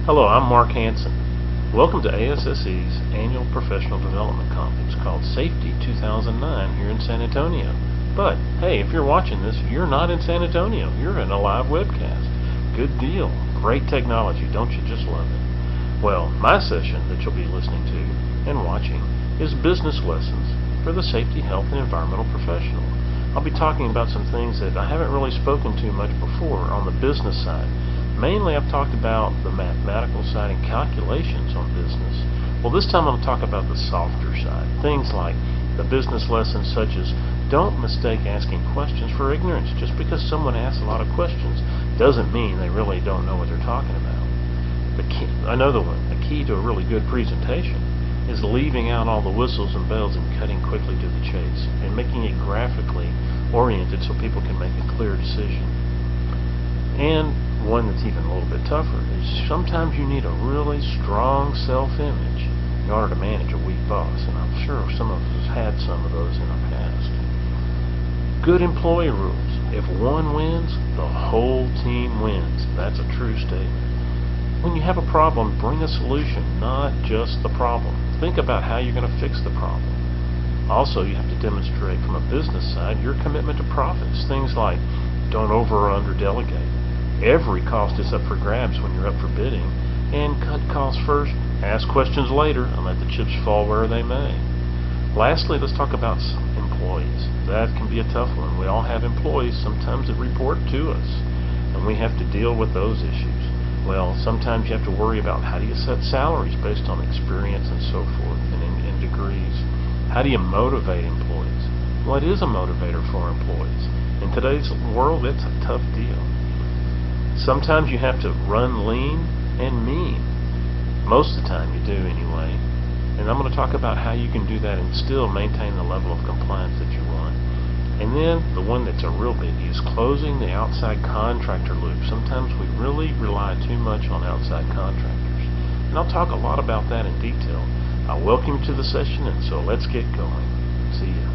Hello, I'm Mark Hansen. Welcome to ASSE's annual professional development conference called Safety 2009 here in San Antonio. But, hey, if you're watching this, you're not in San Antonio. You're in a live webcast. Good deal. Great technology. Don't you just love it? Well, my session that you'll be listening to and watching is Business Lessons for the Safety, Health, and Environmental Professional. I'll be talking about some things that I haven't really spoken to much before on the business side. Mainly I've talked about the mathematical side and calculations on business. Well, this time I'm going to talk about the softer side. Things like the business lessons such as don't mistake asking questions for ignorance. Just because someone asks a lot of questions doesn't mean they really don't know what they're talking about. Another one, the key to a really good presentation is leaving out all the whistles and bells and cutting quickly to the chase and making it graphically oriented so people can make a clear decision. And one that's even a little bit tougher is sometimes you need a really strong self-image in order to manage a weak boss, and I'm sure some of us had some of those in our past. Good employee rules. If one wins, the whole team wins. That's a true statement. When you have a problem, bring a solution, not just the problem. Think about how you're going to fix the problem. Also, you have to demonstrate from a business side your commitment to profits. Things like don't over or under delegate. Every cost is up for grabs when you're up for bidding, and cut costs first, ask questions later, and let the chips fall where they may. Lastly, let's talk about employees. That can be a tough one. We all have employees sometimes that report to us, and we have to deal with those issues. Well, sometimes you have to worry about how do you set salaries based on experience and so forth, and in degrees. How do you motivate employees? Well, it is a motivator for employees. In today's world, it's a tough deal. Sometimes you have to run lean and mean. Most of the time you do anyway. And I'm going to talk about how you can do that and still maintain the level of compliance that you want. And then the one that's a real biggie is closing the outside contractor loop. Sometimes we really rely too much on outside contractors. And I'll talk a lot about that in detail. I welcome you to the session, and so let's get going. See ya.